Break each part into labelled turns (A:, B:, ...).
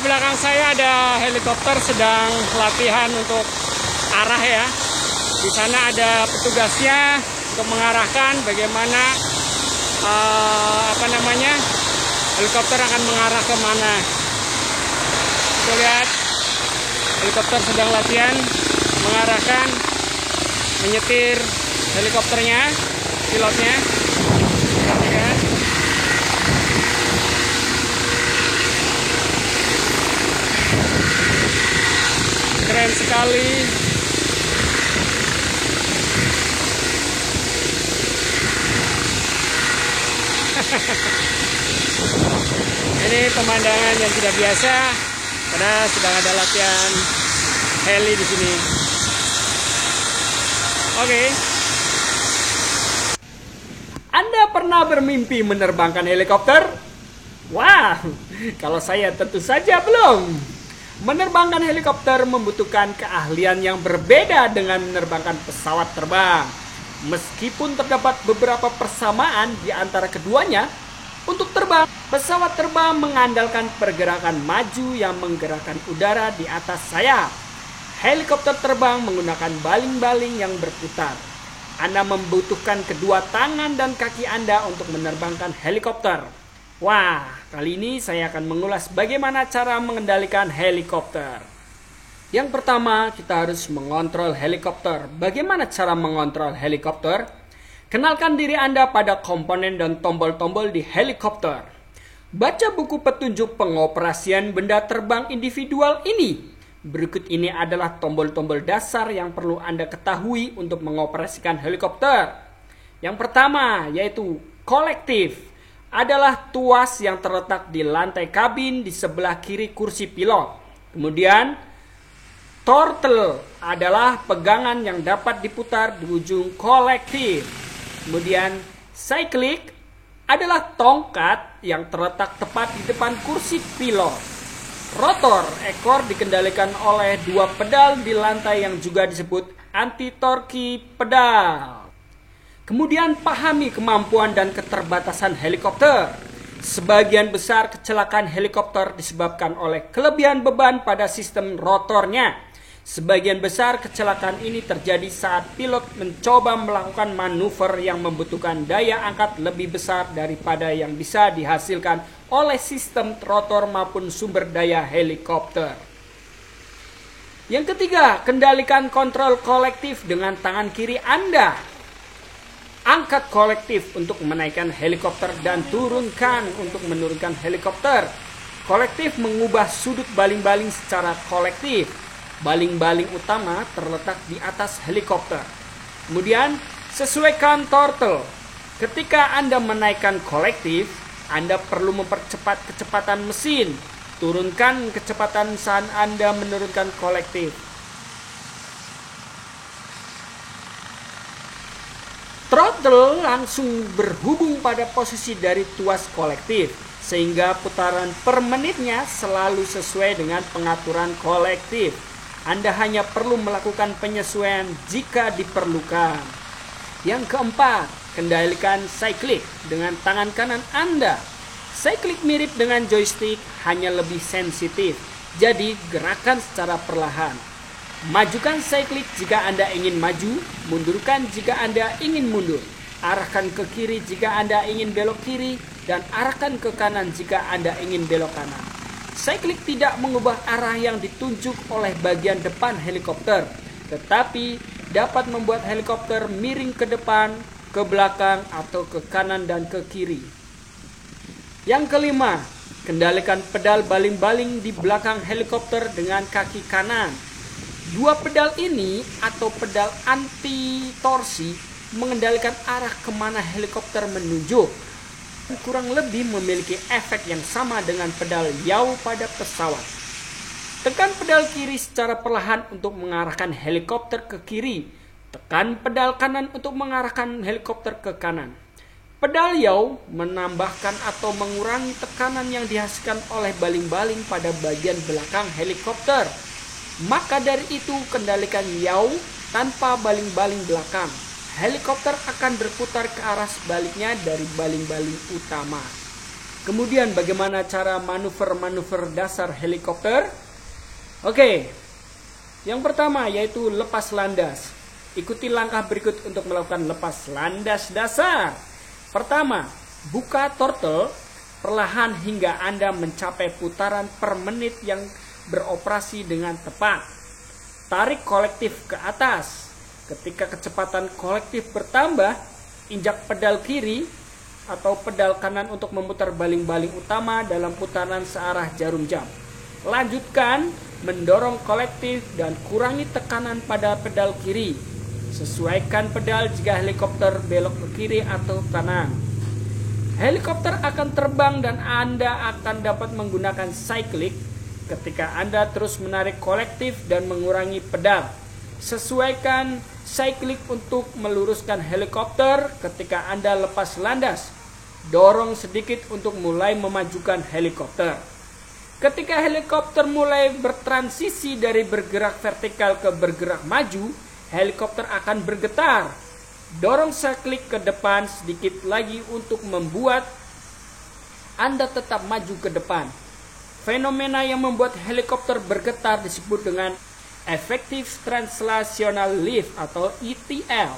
A: belakang saya ada helikopter sedang latihan untuk arah ya. Di sana ada petugasnya untuk mengarahkan bagaimana helikopter akan mengarah kemana. Kita lihat helikopter sedang latihan mengarahkan, menyetir helikopternya, pilotnya. Perhatikan. Keren sekali. Ini pemandangan yang tidak biasa karena sedang ada latihan heli di sini. Oke. Anda pernah bermimpi menerbangkan helikopter? Wah, kalau saya tentu saja belum. Menerbangkan helikopter membutuhkan keahlian yang berbeda dengan menerbangkan pesawat terbang. Meskipun terdapat beberapa persamaan di antara keduanya, untuk terbang, pesawat terbang mengandalkan pergerakan maju yang menggerakkan udara di atas sayap. Helikopter terbang menggunakan baling-baling yang berputar. Anda membutuhkan kedua tangan dan kaki Anda untuk menerbangkan helikopter. Wah, kali ini saya akan mengulas bagaimana cara mengendalikan helikopter. Yang pertama, kita harus mengontrol helikopter. Bagaimana cara mengontrol helikopter? Kenalkan diri Anda pada komponen dan tombol-tombol di helikopter. Baca buku petunjuk pengoperasian benda terbang individual ini. Berikut ini adalah tombol-tombol dasar yang perlu Anda ketahui untuk mengoperasikan helikopter. Yang pertama, yaitu kolektif. Adalah tuas yang terletak di lantai kabin di sebelah kiri kursi pilot. Kemudian, throttle adalah pegangan yang dapat diputar di ujung kolektif. Kemudian, cyclic adalah tongkat yang terletak tepat di depan kursi pilot. Rotor, ekor dikendalikan oleh dua pedal di lantai yang juga disebut anti-torque pedal. Kemudian pahami kemampuan dan keterbatasan helikopter. Sebagian besar kecelakaan helikopter disebabkan oleh kelebihan beban pada sistem rotornya. Sebagian besar kecelakaan ini terjadi saat pilot mencoba melakukan manuver yang membutuhkan daya angkat lebih besar daripada yang bisa dihasilkan oleh sistem rotor maupun sumber daya helikopter. Yang ketiga, kendalikan kontrol kolektif dengan tangan kiri Anda. Angkat kolektif untuk menaikkan helikopter dan turunkan untuk menurunkan helikopter. Kolektif mengubah sudut baling-baling secara kolektif. Baling-baling utama terletak di atas helikopter. Kemudian, sesuaikan throttle. Ketika Anda menaikkan kolektif, Anda perlu mempercepat kecepatan mesin. Turunkan kecepatan saat Anda menurunkan kolektif. Throttle langsung berhubung pada posisi dari tuas kolektif, sehingga putaran per menitnya selalu sesuai dengan pengaturan kolektif. Anda hanya perlu melakukan penyesuaian jika diperlukan. Yang keempat, kendalikan cyclic dengan tangan kanan Anda. Cyclic mirip dengan joystick, hanya lebih sensitif, jadi gerakan secara perlahan. Majukan cyclic jika Anda ingin maju, mundurkan jika Anda ingin mundur. Arahkan ke kiri jika Anda ingin belok kiri, dan arahkan ke kanan jika Anda ingin belok kanan. Cyclic tidak mengubah arah yang ditunjuk oleh bagian depan helikopter, tetapi dapat membuat helikopter miring ke depan, ke belakang, atau ke kanan dan ke kiri. Yang kelima, kendalikan pedal baling-baling di belakang helikopter dengan kaki kanan. Dua pedal ini atau pedal anti-torsi mengendalikan arah kemana helikopter menuju. Kurang lebih memiliki efek yang sama dengan pedal yaw pada pesawat. Tekan pedal kiri secara perlahan untuk mengarahkan helikopter ke kiri. Tekan pedal kanan untuk mengarahkan helikopter ke kanan. Pedal yaw menambahkan atau mengurangi tekanan yang dihasilkan oleh baling-baling pada bagian belakang helikopter. Maka dari itu, kendalikan yaw tanpa baling-baling belakang. Helikopter akan berputar ke arah sebaliknya dari baling-baling utama. Kemudian bagaimana cara manuver-manuver dasar helikopter? Oke, yang pertama yaitu lepas landas. Ikuti langkah berikut untuk melakukan lepas landas dasar. Pertama, buka throttle perlahan hingga Anda mencapai putaran per menit yang beroperasi dengan tepat. Tarik kolektif ke atas. Ketika kecepatan kolektif bertambah, injak pedal kiri atau pedal kanan untuk memutar baling-baling utama dalam putaran searah jarum jam. Lanjutkan mendorong kolektif dan kurangi tekanan pada pedal kiri. Sesuaikan pedal jika helikopter belok ke kiri atau kanan. Helikopter akan terbang dan Anda akan dapat menggunakan cyclic ketika Anda terus menarik kolektif dan mengurangi pedal. Sesuaikan cyclic untuk meluruskan helikopter ketika Anda lepas landas. Dorong sedikit untuk mulai memajukan helikopter. Ketika helikopter mulai bertransisi dari bergerak vertikal ke bergerak maju, helikopter akan bergetar. Dorong cyclic ke depan sedikit lagi untuk membuat Anda tetap maju ke depan. Fenomena yang membuat helikopter bergetar disebut dengan Effective Translational Lift atau ETL.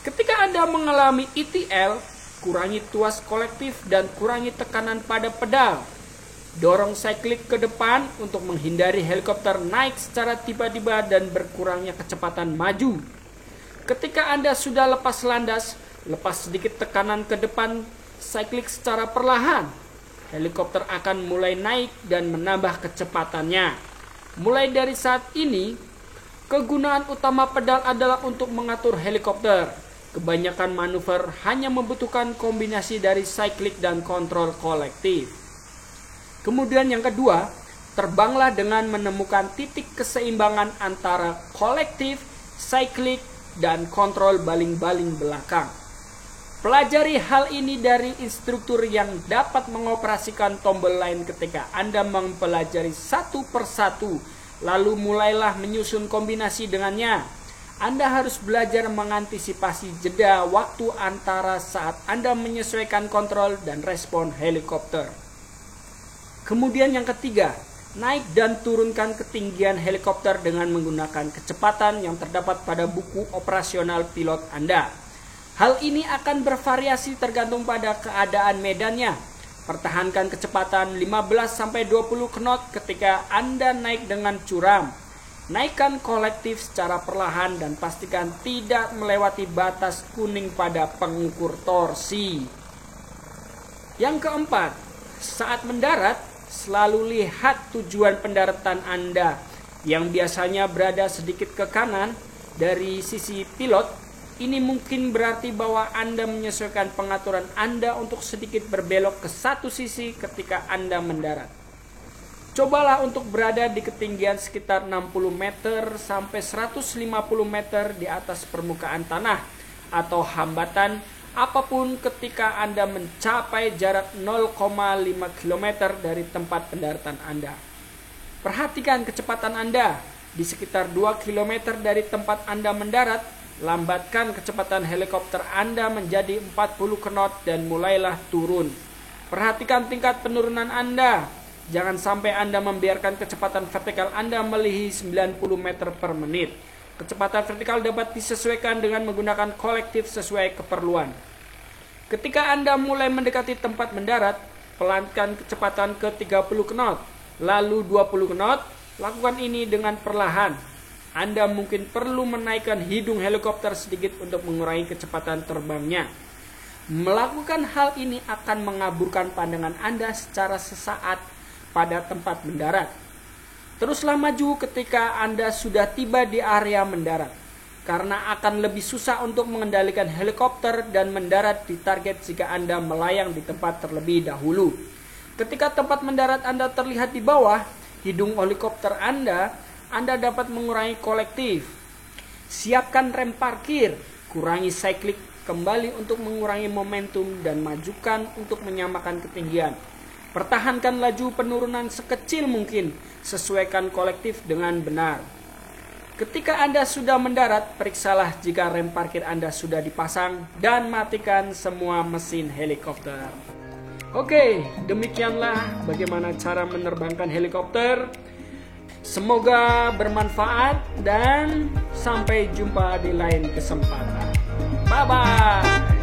A: Ketika Anda mengalami ETL, kurangi tuas kolektif dan kurangi tekanan pada pedal. Dorong cyclic ke depan untuk menghindari helikopter naik secara tiba-tiba dan berkurangnya kecepatan maju. Ketika Anda sudah lepas landas, lepas sedikit tekanan ke depan cyclic secara perlahan. Helikopter akan mulai naik dan menambah kecepatannya. Mulai dari saat ini, kegunaan utama pedal adalah untuk mengatur helikopter. Kebanyakan manuver hanya membutuhkan kombinasi dari cyclic dan kontrol kolektif. Kemudian yang kedua, terbanglah dengan menemukan titik keseimbangan antara kolektif, cyclic, dan kontrol baling-baling belakang. Pelajari hal ini dari instruktur yang dapat mengoperasikan tombol lain ketika Anda mempelajari satu persatu, lalu mulailah menyusun kombinasi dengannya. Anda harus belajar mengantisipasi jeda waktu antara saat Anda menyesuaikan kontrol dan respon helikopter. Kemudian yang ketiga, naik dan turunkan ketinggian helikopter dengan menggunakan kecepatan yang terdapat pada buku operasional pilot Anda. Hal ini akan bervariasi tergantung pada keadaan medannya. Pertahankan kecepatan 15-20 knot ketika Anda naik dengan curam. Naikkan kolektif secara perlahan dan pastikan tidak melewati batas kuning pada pengukur torsi. Yang keempat, saat mendarat, selalu lihat tujuan pendaratan Anda yang biasanya berada sedikit ke kanan dari sisi pilot. Ini mungkin berarti bahwa Anda menyesuaikan pengaturan Anda untuk sedikit berbelok ke satu sisi ketika Anda mendarat. Cobalah untuk berada di ketinggian sekitar 60 meter sampai 150 meter di atas permukaan tanah atau hambatan apapun ketika Anda mencapai jarak 0,5 km dari tempat pendaratan Anda. Perhatikan kecepatan Anda. Di sekitar 2 km dari tempat Anda mendarat, lambatkan kecepatan helikopter Anda menjadi 40 knot dan mulailah turun. Perhatikan tingkat penurunan Anda. Jangan sampai Anda membiarkan kecepatan vertikal Anda melebihi 90 meter per menit. Kecepatan vertikal dapat disesuaikan dengan menggunakan kolektif sesuai keperluan. Ketika Anda mulai mendekati tempat mendarat, pelankan kecepatan ke 30 knot, lalu 20 knot. Lakukan ini dengan perlahan. Anda mungkin perlu menaikkan hidung helikopter sedikit untuk mengurangi kecepatan terbangnya. Melakukan hal ini akan mengaburkan pandangan Anda secara sesaat pada tempat mendarat. Teruslah maju ketika Anda sudah tiba di area mendarat, karena akan lebih susah untuk mengendalikan helikopter dan mendarat di target jika Anda melayang di tempat terlebih dahulu. Ketika tempat mendarat Anda terlihat di bawah hidung helikopter Anda dapat mengurangi kolektif. Siapkan rem parkir, kurangi cyclic kembali untuk mengurangi momentum dan majukan untuk menyamakan ketinggian. Pertahankan laju penurunan sekecil mungkin, sesuaikan kolektif dengan benar. Ketika Anda sudah mendarat, periksalah jika rem parkir Anda sudah dipasang dan matikan semua mesin helikopter. Oke, demikianlah bagaimana cara menerbangkan helikopter. Semoga bermanfaat dan sampai jumpa di lain kesempatan. Bye-bye.